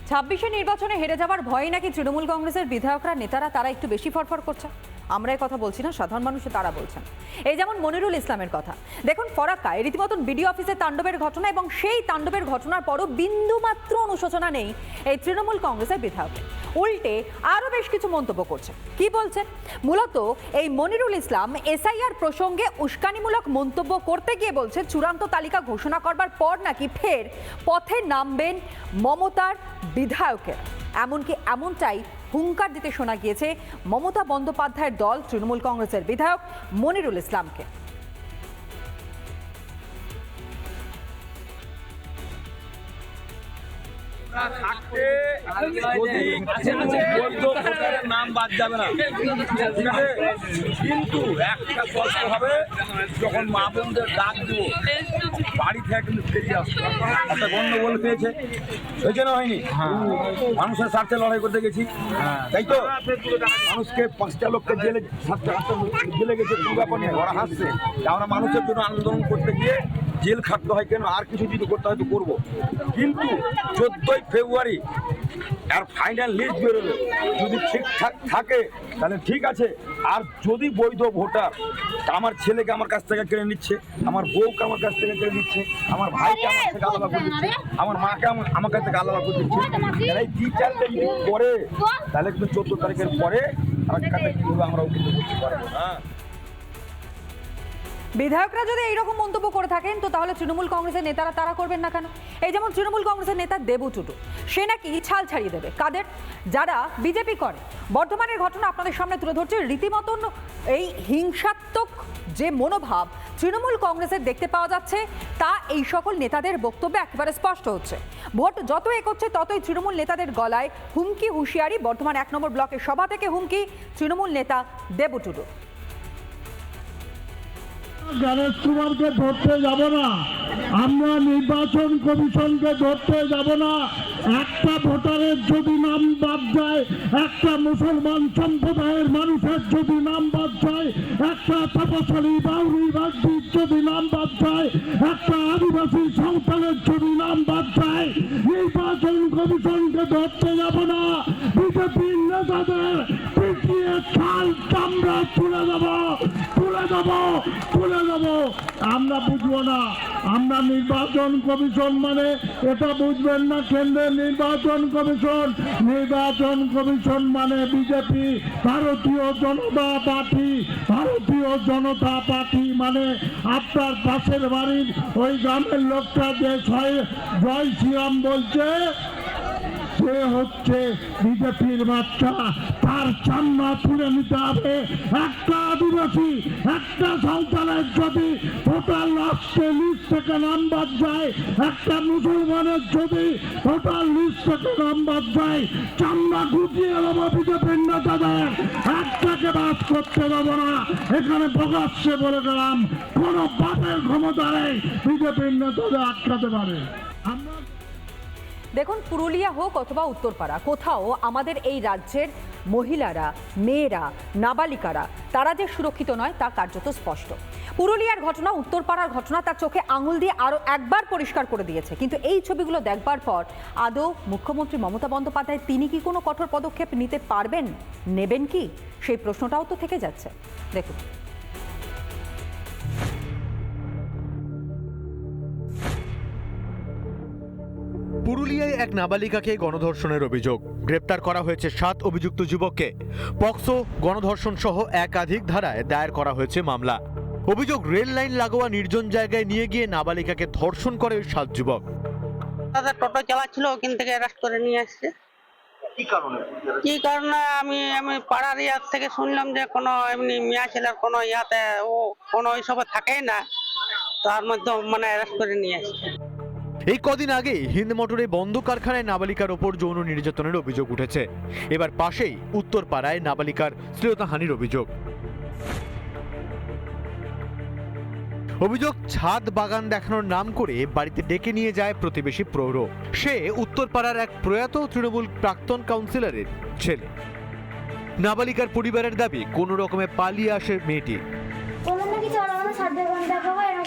26-এ নির্বাচনে হেরে যাওয়ার ভয়ে নাকি তৃণমূল কংগ্রেসের বিধায়করা নেতারা তারা একটু বেশি ফরফর করছে। আমরা এই কথা বলছি না, সাধারণ মানুষে তারা বলছেন। এই যেমন মনিরুল ইসলামের কথা দেখুন, ফরাক্কায় রীতিমতন বিডিও অফিসে তাণ্ডবের ঘটনা, এবং সেই তাণ্ডবের ঘটনার পরও বিন্দুমাত্র অনুশোচনা নেই এই তৃণমূল কংগ্রেসের বিধায়কের। উল্টে আরও বেশ কিছু মন্তব্য করছে। কি বলছেন? মূলত এই মনিরুল ইসলাম এসআইআর প্রসঙ্গে উস্কানিমূলক মন্তব্য করতে গিয়ে বলছে চূড়ান্ত তালিকা ঘোষণা করবার পর নাকি ফের পথে নামবেন মমতার বিধায়কের। এমনকি এমনটাই হুঙ্কার দিতে শোনা গিয়েছে মমতা বন্দ্যোপাধ্যায়ের দল তৃণমূল কংগ্রেসের বিধায়ক মনিরুল ইসলামকে। নাম বাদ যাবে না, ঠিক আছে, কিন্তু একটা কষ্ট হবে যখন মা বোনদের ডাক দিব বাড়ি থেকে কিন্তু ফিরিয়ে আসবে। একটা গন্ডগোল পেয়েছে, হয়েছে না হয়নি? মানুষের স্বার্থে লড়াই করতে গেছি, তাই তো মানুষকে 5টা লোককে জেলে 7টা জেলে গেছে, কোনো ব্যাপার নেই, ওরা হাসছে। আমরা মানুষের জন্য আন্দোলন করতে গিয়ে জেল খাটতে হয় কেন, আর কিছু যদি করতে হয় তো করবো। কিন্তু 14ই ফেব্রুয়ারি আর ফাইনাল লিস্ট বেরোবে, যদি ঠিকঠাক থাকে তাহলে ঠিক আছে। আর যদি বৈধ ভোটার আমার ছেলেকে আমার কাছ থেকে কেড়ে নিচ্ছে, আমার বউকে আমার কাছ থেকে কেড়ে নিচ্ছে, আমার ভাইকে আমার থেকে আলাদা করে দিচ্ছে, আমার মাকে আমার কাছ থেকে আলাদা করে দিচ্ছে, এই 2-4টা যদি করে তাহলে কিন্তু 14 তারিখের পরে আমরাও কিন্তু বুঝতে পারবো না। বিধায়করা যদি এইরকম মন্তব্য করে থাকেন তো তাহলে তৃণমূল কংগ্রেসের নেতারা তারা করবেন না কেন? এই যেমন তৃণমূল কংগ্রেসের নেতা দেবু টুডু, সে নাকি ছাল ছাড়িয়ে দেবে কাদের? যারা বিজেপি করে। বর্ধমানের ঘটনা আপনাদের সামনে তুলে ধরছে। রীতিমতন এই হিংসাত্মক যে মনোভাব তৃণমূল কংগ্রেসের দেখতে পাওয়া যাচ্ছে তা এই সকল নেতাদের বক্তব্যে একেবারে স্পষ্ট হচ্ছে। ভোট যত এগোচ্ছে ততই তৃণমূল নেতাদের গলায় হুমকি হুঁশিয়ারি। বর্ধমান 1 নম্বর ব্লকের সভা থেকে হুমকি তৃণমূল নেতা দেবু টুডু। গণেশ কুমারকে ধরতে যাব না, আমরা নির্বাচন কমিশনকে ধরতে যাব না। একটা ভোটারের যদি নাম বাদ যায়, একটা মুসলমান সম্প্রদায়ের মানুষের যদি নাম বাদ যায়, একটা তপশালী বাউরি বাগদির যদি নাম বাদ যায়, একটা আদিবাসী সন্তানের যদি নাম বাদ যায়, নির্বাচন কমিশনকে ধরতে যাব না। বিজেপির নেতাদের পিটিয়ে ছাল চামড়া তুলে দেব, তুলে দেব, তুলে দেব। আমরা বুঝবো না। আমরা নির্বাচন কমিশন মানে এটা বুঝবেন না, কেন্দ্রের নির্বাচন কমিশন। নির্বাচন কমিশন মানে বিজেপি, ভারতীয় জনতা পার্টি। ভারতীয় জনতা পার্টি মানে আপনার পাশের বাড়ির ওই গ্রামের লোকটা যে জয় শ্রীরাম বলছে, সে হচ্ছে বিজেপির বাচ্চা। তার চামড়া তুলে নিতে হবে। একটা আদিবাসী, একটা সন্তানের যদি ভোটার লিস্ট থেকে নাম বাদ যায়, একটা মুসলমানের যদি ভোটার লিস্ট থেকে নাম বাদ যায়, চামড়া গুটিয়ে দেবো বিজেপির নেতাদের। একটাকে বাদ করতে দেবো না। এখানে প্রকাশ্যে বলে গেলাম, কোনো বাপের ক্ষমতা নেই বিজেপির নেতাদের আটকাতে পারে। আমরা দেখুন, পুরুলিয়া হোক অথবা উত্তরপাড়া, কোথাও আমাদের এই রাজ্যের মহিলারা, মেয়েরা, নাবালিকারা তারা যে সুরক্ষিত নয় তা কার্যত স্পষ্ট। পুরুলিয়ার ঘটনা, উত্তরপাড়ার ঘটনা তার চোখে আঙুল দিয়ে আরও একবার পরিষ্কার করে দিয়েছে। কিন্তু এই ছবিগুলো দেখবার পর আদৌ মুখ্যমন্ত্রী মমতা বন্দ্যোপাধ্যায় তিনি কি কোনো কঠোর পদক্ষেপ নিতে পারবেন, নেবেন কি, সেই প্রশ্নটাও তো থেকে যাচ্ছে। দেখুন। পুরুলিয়ায় এক নাবালিকাকে গণধর্ষণের অভিযোগ। গ্রেপ্তার করা হয়েছে 7 অভিযুক্ত যুবককে। পক্সো, গণধর্ষণ সহ একাধিক ধারায় দায়ের করা হয়েছে মামলা। অভিযোগ, রেল লাইন লাগোয়া নির্জন জায়গায় নিয়ে গিয়ে নাবালিকাকে ধর্ষণ করে 7 যুবক। দাদা টোটো চালাচ্ছিল, ওখান থেকে অ্যারেস্ট করে নিয়ে আসছে। কি কারণে আমি পাড়ার ইয়ার থেকে শুনলাম যে কোনো এমনি মেয়া ছেলের কোনো ইয়াতে ও কোনো ওইসবে থাকেই না, তার মধ্যে মানে অ্যারেস্ট করে নিয়ে আসছে। এই কদিন আগেই হিন্দ মোটরে বন্ধ কারখানায় নাবালিকার ওপর যৌন নির্যাতনের অভিযোগ উঠেছে। এবার পাশেই উত্তরপাড়ায় নাবালিকার শ্লীলতাহানির অভিযোগ। অভিযোগ, ছাদ বাগান দেখানোর নাম করে বাড়িতে ডেকে নিয়ে যায় প্রতিবেশী প্রৌঢ়। সে উত্তরপাড়ার এক প্রয়াত তৃণমূল প্রাক্তন কাউন্সিলরের ছেলে। নাবালিকার পরিবারের দাবি, কোনো রকমে পালিয়ে আসে মেয়েটি।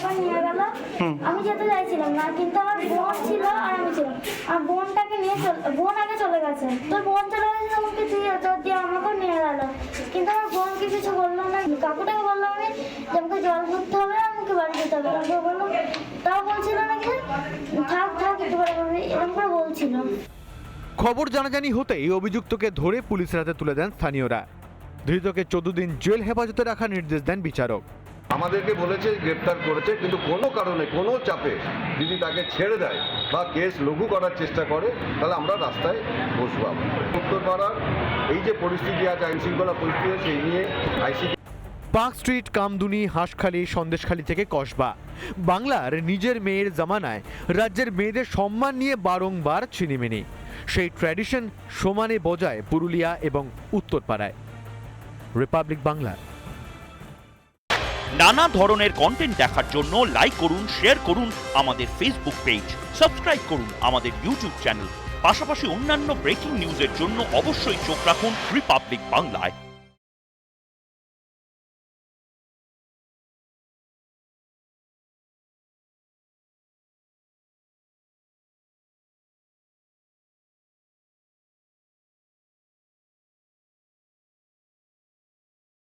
করে নিয়ে গেল। আমি যেতে চাইছিলাম না, কিন্তু আমার বোন ছিল আর আমি ছিলাম। আর বোনটাকে নিয়ে বোন আগে চলে গেছে, তো বোন চলে গেছে আমাকে দিয়ে আমাকেও নিয়ে গেল, কিন্তু আমার বোনকে কিছু বললো না। কাকুটাকে বললাম আমি যে আমাকে জল ভরতে হবে, আমাকে বাড়ি যেতে হবে। কাকু বললো, তাও বলছিল নাকি থাক থাক একটু করে বলবি, এরকম করে বলছিল। খবর জানাজানি হতেই অভিযুক্তকে ধরে পুলিশের হাতে তুলে দেন স্থানীয়রা। ধৃতকে 14 দিন জেল হেফাজতে রাখার নির্দেশ দেন বিচারক। আমাদেরকে বলেছে গ্রেপ্তার করেছে, কিন্তু কোনো কারণে কোনো চাপে যদি তাকে ছেড়ে দেয় বা কেস লঘু করার চেষ্টা করে, তাহলে আমরা রাস্তায় বসবো। উত্তরপাড়ার এই যে পরিস্থিতি আছে, আইন শৃঙ্খলা পরিস্থিতি, সেই নিয়ে ICP park street, Kamduni, Hanskhali, Sandeshkhali থেকে কসবা, বাংলার নিজের মেয়ের জামানায় রাজ্যের মেয়েদের সম্মান নিয়ে বারংবার ছিনিমিনি। সেই ট্র্যাডিশন সমানে বজায় পুরুলিয়া এবং উত্তরপাড়ায়। রিপাবলিক বাংলা। নানা ধরনের কন্টেন্ট দেখার জন্য লাইক করুন, শেয়ার করুন আমাদের ফেসবুক পেজ, সাবস্ক্রাইব করুন আমাদের ইউটিউব চ্যানেল। পাশাপাশি অন্যান্য ব্রেকিং নিউজের জন্য অবশ্যই চোখ রাখুন রিপাবলিক বাংলায়।